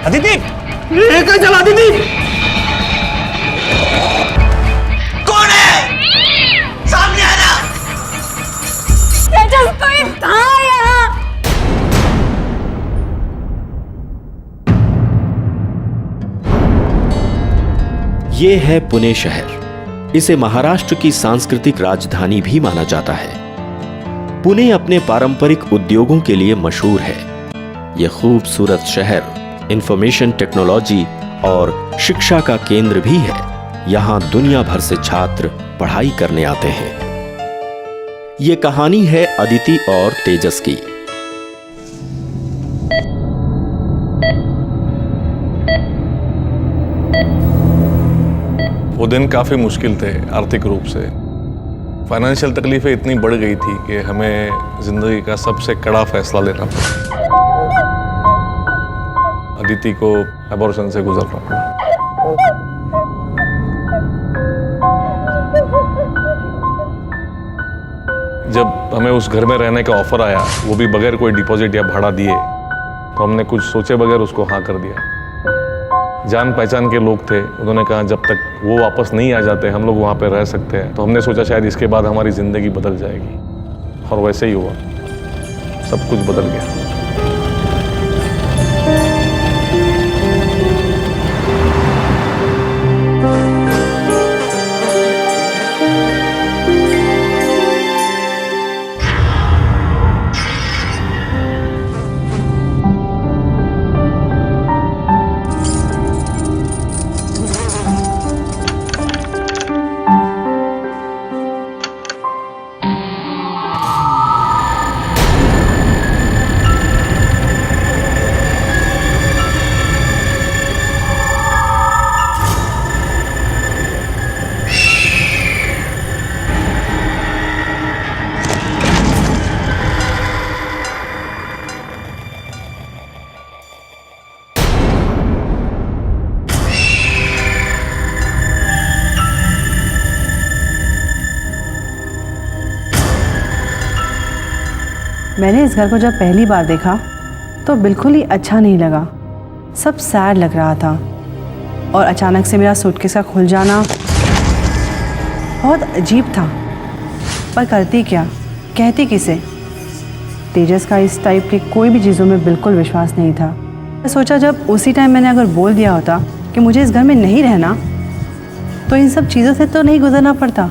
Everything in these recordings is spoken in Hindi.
अदिति, कहाँ चला अदिति? कौन है? सामने आना। तेजस, कोई था यहाँ? ये है पुणे शहर। इसे महाराष्ट्र की सांस्कृतिक राजधानी भी माना जाता है। पुणे अपने पारंपरिक उद्योगों के लिए मशहूर है। यह खूबसूरत शहर इंफॉर्मेशन टेक्नोलॉजी और शिक्षा का केंद्र भी है। यहाँ दुनिया भर से छात्र पढ़ाई करने आते हैं। ये कहानी है अदिति और तेजस की। वो दिन काफ़ी मुश्किल थे आर्थिक रूप से। फाइनेंशियल तकलीफें इतनी बढ़ गई थी कि हमें ज़िंदगी का सबसे कड़ा फैसला लेना पड़ा। अदिति को एबॉर्शन से गुजरना पड़ा। जब हमें उस घर में रहने का ऑफर आया, वो भी बगैर कोई डिपॉजिट या भाड़ा दिए, तो हमने कुछ सोचे बगैर उसको हाँ कर दिया। जान पहचान के लोग थे, उन्होंने कहा जब तक वो वापस नहीं आ जाते हम लोग वहाँ पे रह सकते हैं। तो हमने सोचा शायद इसके बाद हमारी ज़िंदगी बदल जाएगी, और वैसे ही हुआ। सब कुछ बदल गया। मैंने इस घर को जब पहली बार देखा तो बिल्कुल ही अच्छा नहीं लगा। सब सैड लग रहा था, और अचानक से मेरा सूटकेस का खुल जाना बहुत अजीब था। पर करती क्या, कहती किसे? तेजस का इस टाइप की कोई भी चीज़ों में बिल्कुल विश्वास नहीं था। मैं सोचा जब उसी टाइम मैंने अगर बोल दिया होता कि मुझे इस घर में नहीं रहना, तो इन सब चीज़ों से तो नहीं गुजरना पड़ता।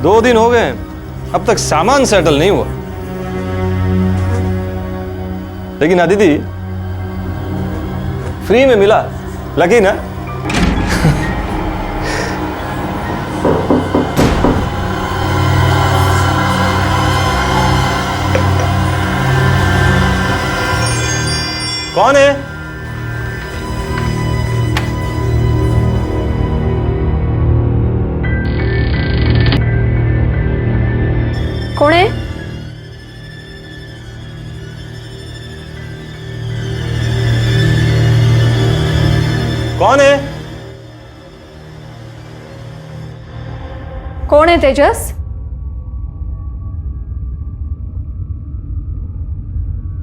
दो दिन हो गए, अब तक सामान सेटल नहीं हुआ। लेकिन अदिति फ्री में मिला, लकी ना? कौन है? कौन है? कौन है? कौन है तेजस?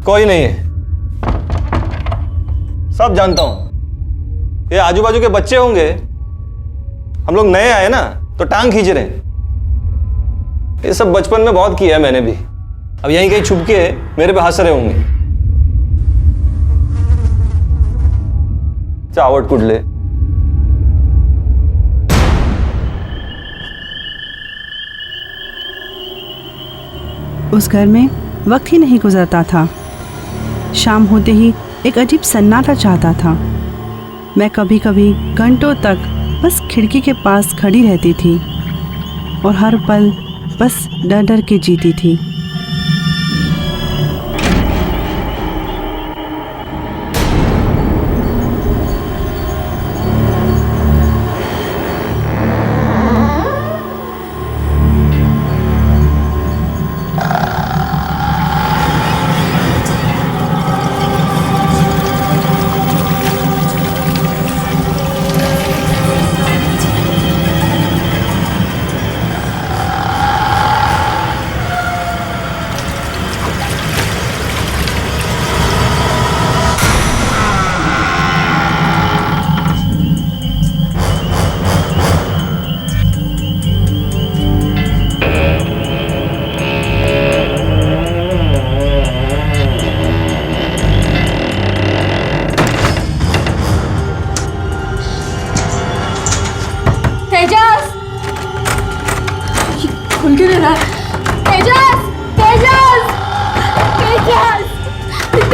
कोई नहीं है, सब जानता हूं। ये आजू बाजू के बच्चे होंगे, हम लोग नए आए ना तो टांग खींच रहे हैं। ये सब बचपन में बहुत किया है मैंने भी। अब यहीं कहीं छुप के मेरे पे हंस रहे होंगे। चावट कुडले। उस घर में वक्त ही नहीं गुजरता था। शाम होते ही एक अजीब सन्नाटा चाहता था। मैं कभी कभी घंटों तक बस खिड़की के पास खड़ी रहती थी और हर पल बस डर डर के जीती थी।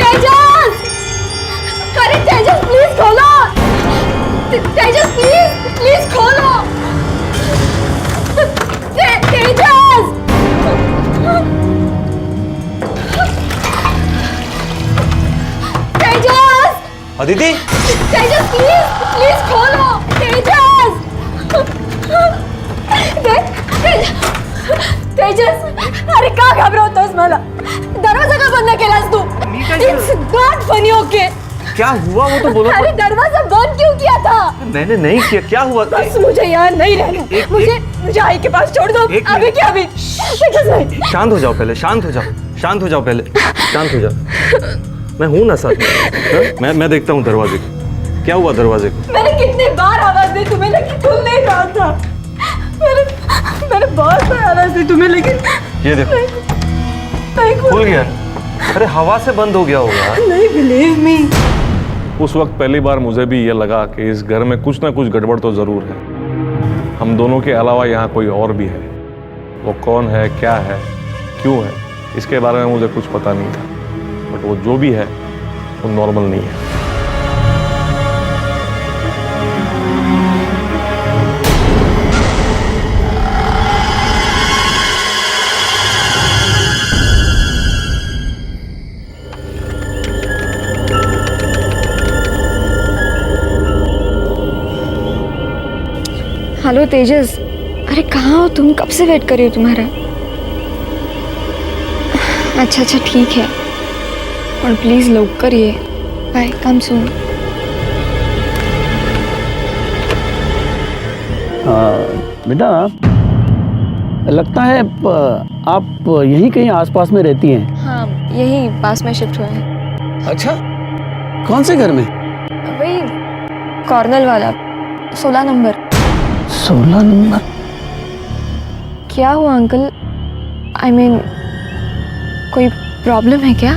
तेजस! अरे तेजस प्लीज खोलो! तेजस प्लीज खोलो! तेजस! तेजस! अदिति तेजस प्लीज खोलो! तेजस! तेजस! अरे का घाबरवतोस मला? दरवाजा का बंद केलास तू? It's not funny okay. क्या हुआ वो तो बोलो. अरे दरवाजा बंद क्यों किया था? मैंने नहीं किया. क्या हुआ? बस मुझे यहाँ नहीं रहना. मुझे आई के पास छोड़ दो. अभी क्या अभी? तेजस नहीं. शांत हो जाओ पहले. शांत हो जाओ पहले. शांत हो जाओ. मैं हूं ना साथ में. मैं देखता हूँ दरवाजे को. क्या हुआ दरवाजे को? मैंने कितने बार आवाज दी तुम्हें लेकिन खुल नहीं रहा था. मैंने बहुत बार आवाज दी तुम्हें लेकिन ये देखो नहीं खुल गया. अरे हवा से बंद हो गया होगा. नहीं बिलीव मी. उस वक्त पहली बार मुझे भी ये लगा कि इस घर में कुछ ना कुछ गड़बड़ तो ज़रूर है. हम दोनों के अलावा यहाँ कोई और भी है. वो कौन है, क्या है, क्यों है, इसके बारे में मुझे कुछ पता नहीं था. बट वो जो भी है वो नॉर्मल नहीं है. हेलो तेजस. अरे कहाँ हो तुम? कब से वेट कर रही हो तुम्हारा. अच्छा ठीक है और प्लीज लवकर ये. बाय. कम सून. बेटा लगता है आप यहीं कहीं आसपास में रहती हैं. हाँ यही पास में शिफ्ट हुआ है. अच्छा कौन से घर में? वही कॉर्नल वाला 16 नंबर. 16 नंबर. क्या हुआ अंकल? आई मीन कोई प्रॉब्लम है क्या?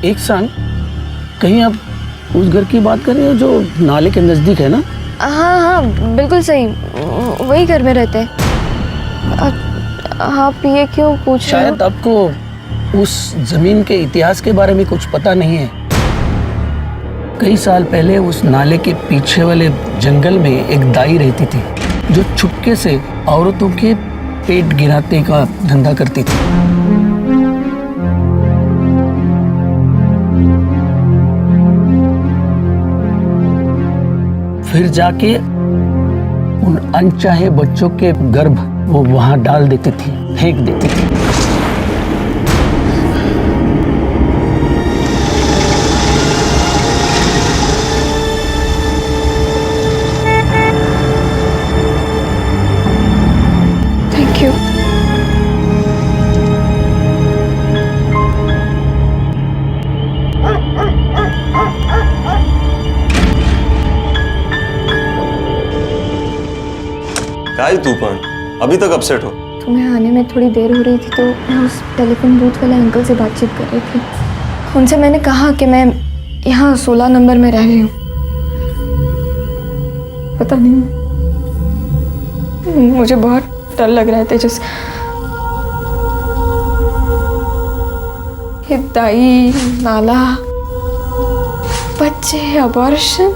एक सन कहीं आप उस घर की बात कर रहे हो जो नाले के नजदीक है ना? हाँ बिल्कुल सही. वही घर में रहते हैं. आप ये क्यों पूछ रहे हो? शायद आपको उस जमीन के इतिहास के बारे में कुछ पता नहीं है. कई साल पहले उस नाले के पीछे वाले जंगल में एक दाई रहती थी जो चुपके से औरतों के पेट गिराने का धंधा करती थी. फिर जाके उन अनचाहे बच्चों के गर्भ वो वहां डाल देती थी, फेंक देती थी. Thank you. काय तूफान अभी तक अपसेट हो? तुम्हें आने में थोड़ी देर हो रही थी तो मैं उस टेलीफोन बूथ वाले अंकल से बातचीत कर रही थी. उनसे मैंने कहा कि मैं यहाँ 16 नंबर में रह रही हूँ. पता नहीं मुझे बहुत डर लग रहा है तेजस. ये दाई, नाला, बच्चे, अबॉर्शन.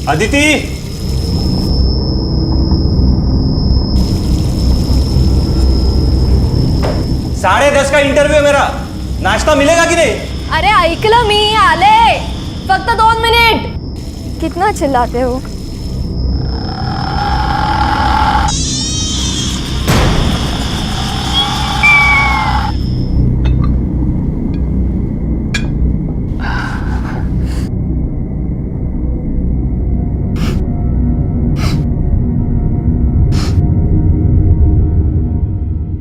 अदिति, 10:30 का इंटरव्यू है मेरा, नाश्ता मिलेगा कि नहीं? अरे ऐकलं मी, आले, फक्त 2 मिनिट. कितना चिल्लाते हो?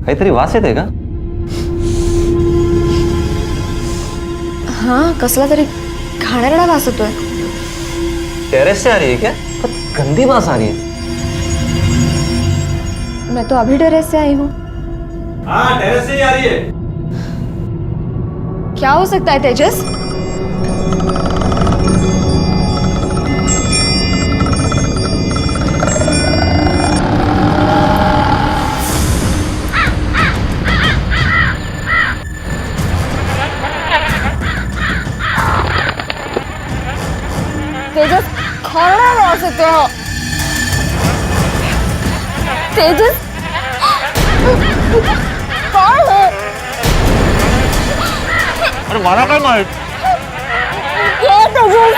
काहीतरी वास येते का? हाँ, कसला तरी घाणेरडा वास येतोय. टेरेस से आ रही है क्या? पर गंदी वास आ रही है. मैं तो अभी टेरेस से आई हूँ. हाँ, टेरेस से ही आ रही है. क्या हो सकता है तेजस? तेजस, खरडा वास येतो. तेजस, काय हो? अरे मला काय माहित? क्या तेजस?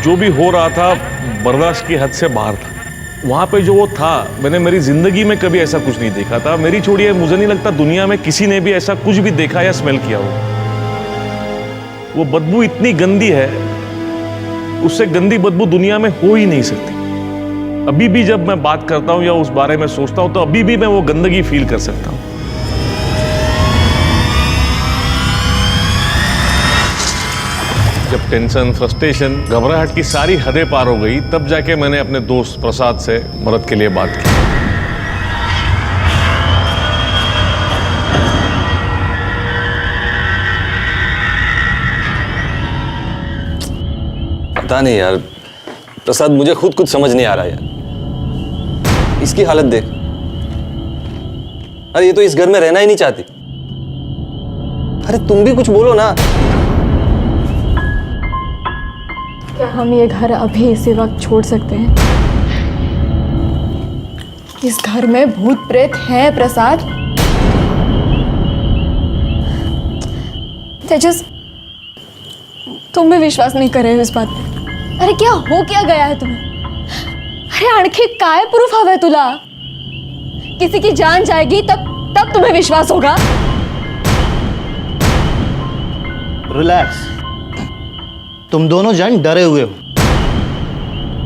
जो भी हो रहा था बर्दाश्त की हद से बाहर था. वहां पे जो वो था, मैंने मेरी जिंदगी में कभी ऐसा कुछ नहीं देखा था. मेरी छोड़िए, मुझे नहीं लगता दुनिया में किसी ने भी ऐसा कुछ भी देखा या स्मेल किया हो. वो बदबू इतनी गंदी है, उससे गंदी बदबू दुनिया में हो ही नहीं सकती. अभी भी जब मैं बात करता हूं या उस बारे में सोचता हूं तो अभी भी मैं वो गंदगी फील कर सकता हूं. जब टेंशन, फ्रस्ट्रेशन, घबराहट की सारी हदें पार हो गई, तब जाके मैंने अपने दोस्त प्रसाद से मदद के लिए बात की. पता नहीं यार प्रसाद, मुझे खुद कुछ समझ नहीं आ रहा यार. इसकी हालत देख. अरे ये तो इस घर में रहना ही नहीं चाहती. अरे तुम भी कुछ बोलो ना. क्या हम ये घर अभी इसी वक्त छोड़ सकते हैं? इस घर में भूत प्रेत है प्रसाद. तेजस, तुम भी विश्वास नहीं कर रहे हो इस बात पे. अरे क्या हो क्या गया है तुम्हें? अरे आणखी काय प्रूफ हवंय तुला? किसी की जान जाएगी तब तुम्हें विश्वास होगा. रिलैक्स. तुम दोनों जन डरे हुए हो.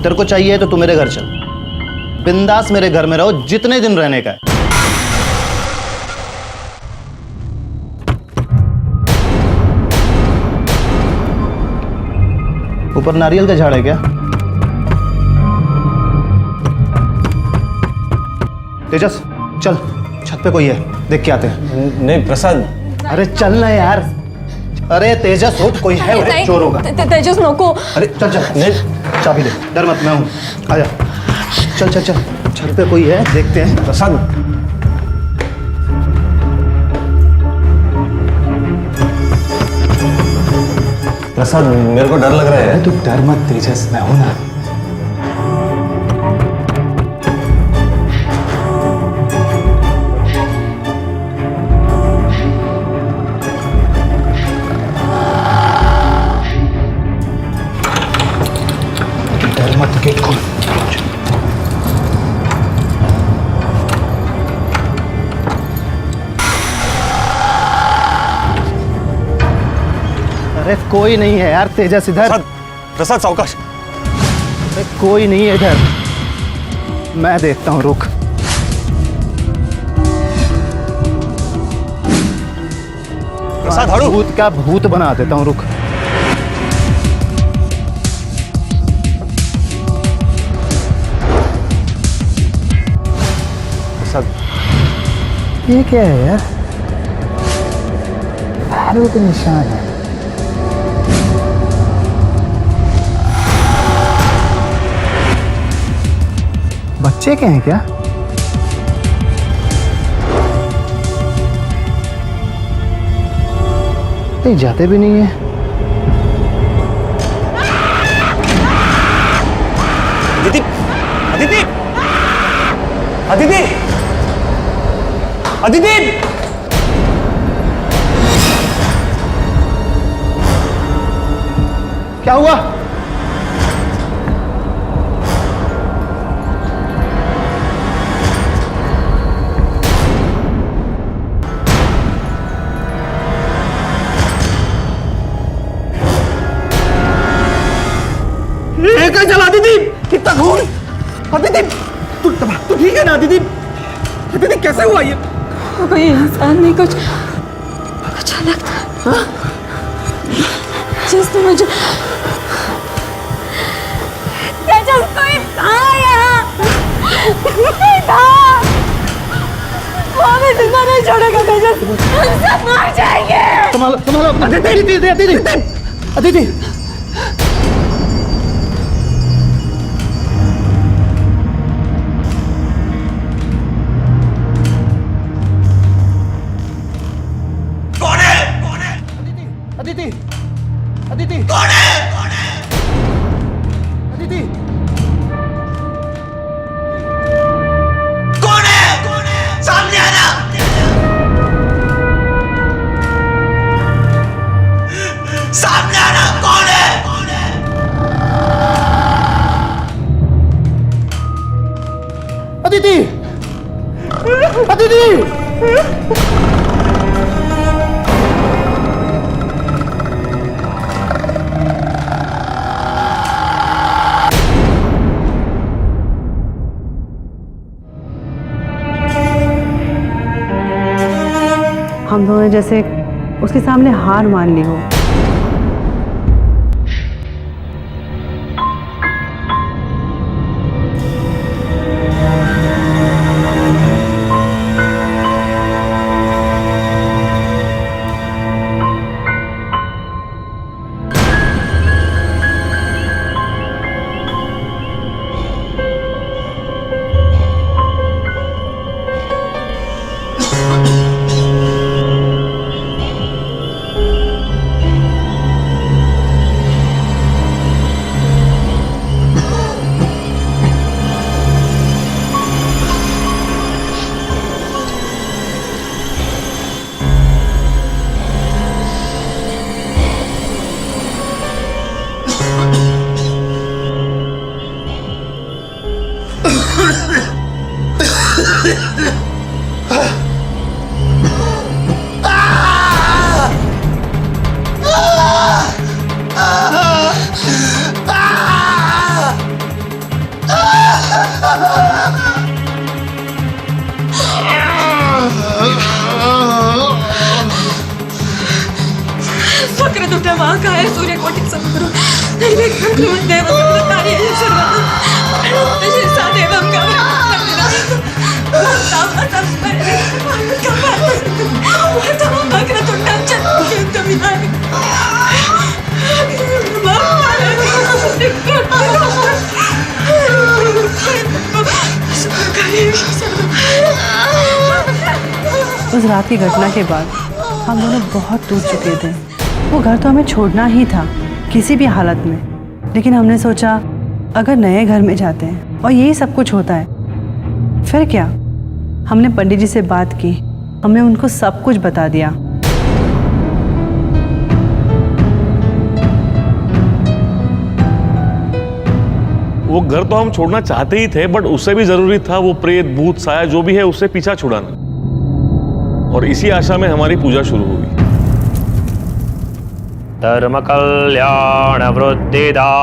तेरे को चाहिए तो तू मेरे घर चल. बिंदास मेरे घर में रहो जितने दिन रहने का है. ऊपर नारियल का झाड़ है क्या? तेजस चल, छत पे कोई है, देख के आते हैं. नहीं प्रसाद. अरे चल ना यार. अरे तेजस उठ, कोई है उधर, चोर होगा. तेजस नको. अरे चल चल, नहीं चाबी दे. डर मत, मैं हूं. आजा, चल चल चल. छत पे कोई है, देखते हैं. प्रसाद. प्रसाद, मेरे को डर लग रहा है. तू डर मत तेजस, मैं हूं ना. डर मत, गेट खोल. अरे कोई नहीं है यार तेजस इधर. प्रसाद, प्रसाद सावकाश. अरे कोई नहीं है इधर, मैं देखता हूँ. रुक. प्रसाद हड़ू. भूत का भूत बना देता हूँ. रुक. ये क्या है यार? पैरों के निशान है। बच्चे के हैं क्या? नहीं जाते भी नहीं है। अदिति, अदिति, अदिति, अदिति! क्या हुआ? कहाँ चला अदिति? कितना खून! अदिति, तू ठीक है ना अदिति? अदिति कैसे हुआ ये? कोई इंसान नहीं, कुछ अचानक था। जिसने मुझे तेजस कोई था यहाँ, था। वो हमें जिंदा नहीं छोड़ेगा तेजस, हम सब मर जाएंगे। संभालो संभालो अपना। अदिति अदिति अदिति अदिति। अदिति अदिति कौन है? अदिति कौन है? सामने आना। सामने आना, कौन है? अदिति अदिति। हम दोनों जैसे उसके सामने हार मान ली हो। वक्रतुंड महाकाय सूर्यकोटि समप्रभ निर्विघ्नं कुरु देव सर्वकार्येषु सर्वदा शीर्षादेवं वक्रतुण्डं च उस रात की घटना के बाद हम दोनों बहुत टूट चुके थे। वो घर तो हमें छोड़ना ही था किसी भी हालत में, लेकिन हमने सोचा अगर नए घर में जाते हैं और यही सब कुछ होता है फिर क्या। हमने पंडित जी से बात की, हमने उनको सब कुछ बता दिया। वो घर तो हम छोड़ना चाहते ही थे, बट उससे भी जरूरी था वो प्रेत भूत साया जो भी है उससे पीछा छुड़ाना। और इसी आशा में हमारी पूजा शुरू हुई। धर्म कल्याण वृद्धिदा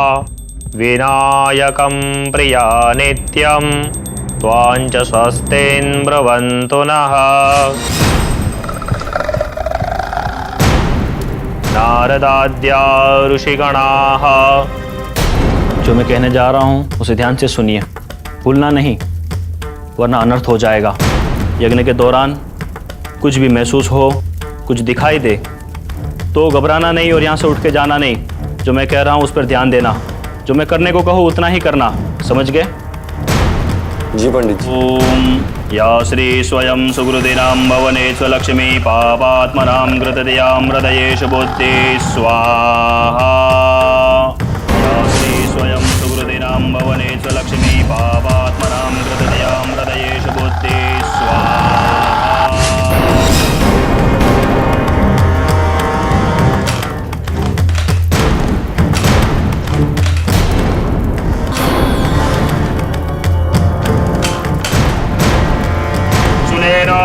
विनायकं प्रिया नित्यं त्वां च स्वस्तिन् ब्रवन्तु नः। नारदाद्या ऋषिगणाः। जो मैं कहने जा रहा हूँ उसे ध्यान से सुनिए, भूलना नहीं वरना अनर्थ हो जाएगा। यज्ञ के दौरान कुछ भी महसूस हो, कुछ दिखाई दे तो घबराना नहीं और यहाँ से उठ के जाना नहीं। जो मैं कह रहा हूँ उस पर ध्यान देना, जो मैं करने को कहूँ उतना ही करना, समझ गए? जी पंडित जी। ओम या श्री स्वयं सुहृदिनां भवने स्वलक्ष्मी पापात्मनां कृतदयां हृदयेषु बुद्धि स्वाहा। या श्री स्वयं सुहृदिनां भवने स्वलक्ष्मी पापात्मनां कृतदयां हृदयेषु बुद्धि स्वाहा।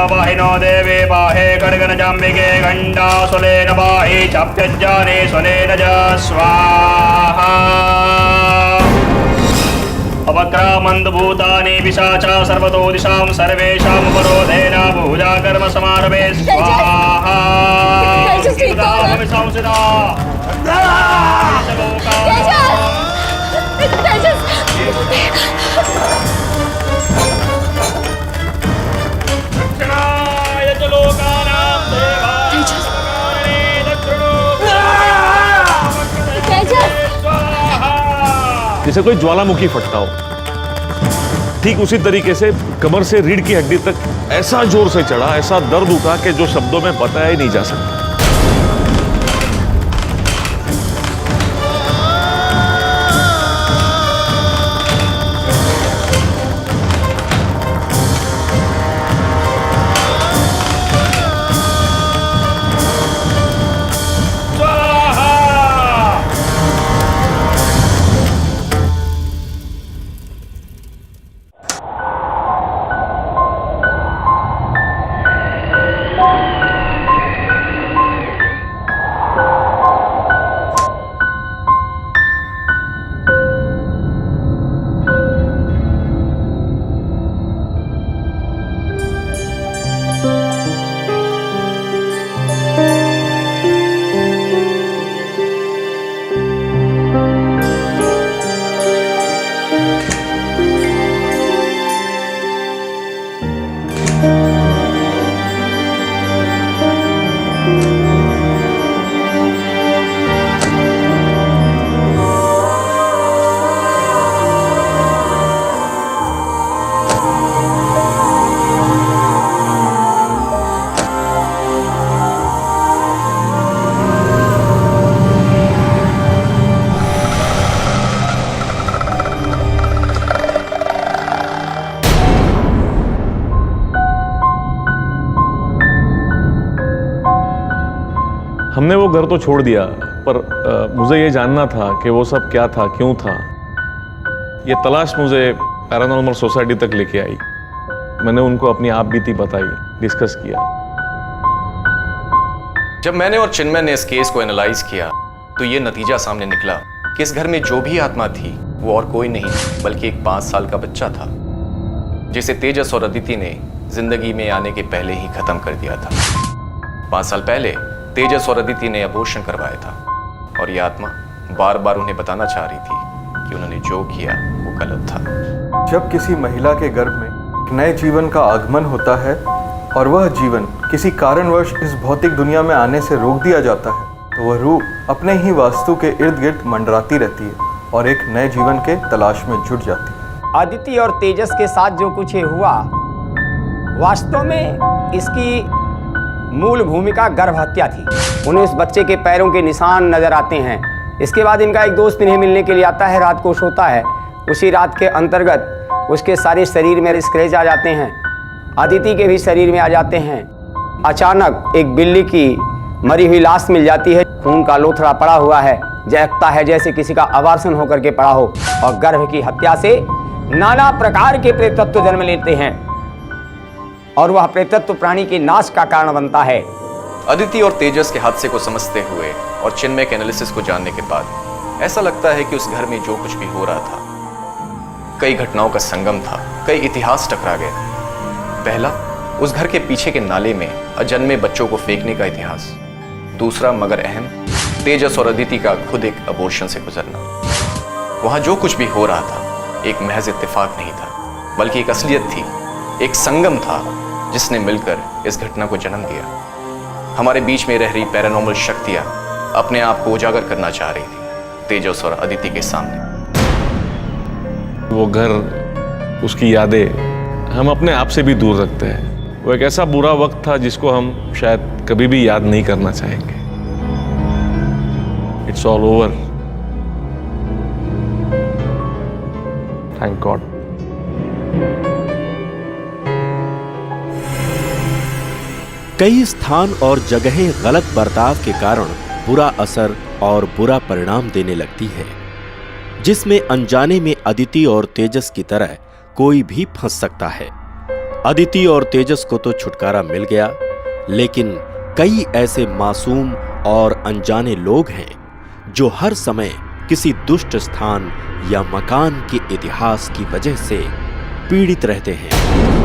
वाहिनो देवे बाहे खड्गन जाम्बिके घंटा सुलेन बाहि चाप्यज्जाने सुलेन ज स्वाहा। अवक्रामन्त भूतानि पिशाचा सर्वतो दिशां सर्वेषां उपरोधेन पूजा कर्म समारभे स्वाहा। जैसे कोई ज्वालामुखी फटता हो, ठीक उसी तरीके से कमर से रीढ़ की हड्डी तक ऐसा जोर से चढ़ा, ऐसा दर्द उठा कि जो शब्दों में बताया ही नहीं जा सकता। हमने वो घर तो छोड़ दिया, पर मुझे ये जानना था कि वो सब क्या था, क्यों था। ये तलाश मुझे पैरानॉर्मल सोसाइटी तक लेके आई। मैंने उनको अपनी आप बीती बताई, डिस्कस किया। जब मैंने और चिन्मय ने इस केस को एनालाइज किया तो ये नतीजा सामने निकला कि इस घर में जो भी आत्मा थी वो और कोई नहीं बल्कि एक 5 साल का बच्चा था, जिसे तेजस और अदिति ने जिंदगी में आने के पहले ही खत्म कर दिया था। 5 साल पहले तेजस और अदिति ने अबॉर्शन करवाया था और यह आत्मा बार बार उन्हें बताना चाह रही थी कि उन्होंने जो किया वो गलत था। जब किसी महिला के गर्भ में एक नए जीवन का आगमन होता है और वह जीवन किसी कारणवश इस भौतिक दुनिया में आने से रोक दिया जाता है, तो वह रूह अपने ही वास्तु के इर्द गिर्द मंडराती रहती है और एक नए जीवन के तलाश में जुट जाती है। अदिति और तेजस के साथ जो कुछ ये हुआ, वास्तव में इसकी मूल भूमिका गर्भ हत्या थी। उन्हें उस बच्चे के पैरों के निशान नजर आते हैं। इसके बाद इनका एक दोस्त इन्हें मिलने के लिए आता है, रात को सोता है। उसी रात के अंतर्गत उसके सारे शरीर में स्क्रैच आ जाते हैं, अदिति के भी शरीर में आ जाते हैं। अचानक एक बिल्ली की मरी हुई लाश मिल जाती है, खून का लोथड़ा पड़ा हुआ है, जैकता है जैसे किसी का अबार्सन होकर के पड़ा हो। और गर्भ की हत्या से नाना प्रकार के प्रेतत्व जन्म लेते हैं और वह प्रेतत्व प्राणी के नाश का कारण बनता है। अदिति और तेजस के हादसे को समझते हुए और चिन्मय के एनालिसिस को जानने के बाद ऐसा लगता है कि उस घर में जो कुछ भी हो रहा था, कई घटनाओं का संगम था, कई इतिहास टकरा गए। पहला, उस घर के पीछे के नाले में अजन्मे बच्चों को फेंकने का इतिहास। दूसरा, मगर अहम, तेजस और अदिति का खुद एक अबॉर्शन से गुजरना। वहां जो कुछ भी हो रहा था एक महज इत्तेफाक नहीं था, बल्कि एक असलियत थी, एक संगम था जिसने मिलकर इस घटना को जन्म दिया। हमारे बीच में रह रही पैरानॉर्मल शक्तियां अपने आप को उजागर करना चाह रही थी तेजस और अदिति के सामने। वो घर, उसकी यादें हम अपने आप से भी दूर रखते हैं। वो एक ऐसा बुरा वक्त था जिसको हम शायद कभी भी याद नहीं करना चाहेंगे। It's all over, thank God. कई स्थान और जगहें गलत बर्ताव के कारण बुरा असर और बुरा परिणाम देने लगती है, जिसमें अनजाने में अदिति और तेजस की तरह कोई भी फंस सकता है। अदिति और तेजस को तो छुटकारा मिल गया, लेकिन कई ऐसे मासूम और अनजाने लोग हैं जो हर समय किसी दुष्ट स्थान या मकान के इतिहास की वजह से पीड़ित रहते हैं।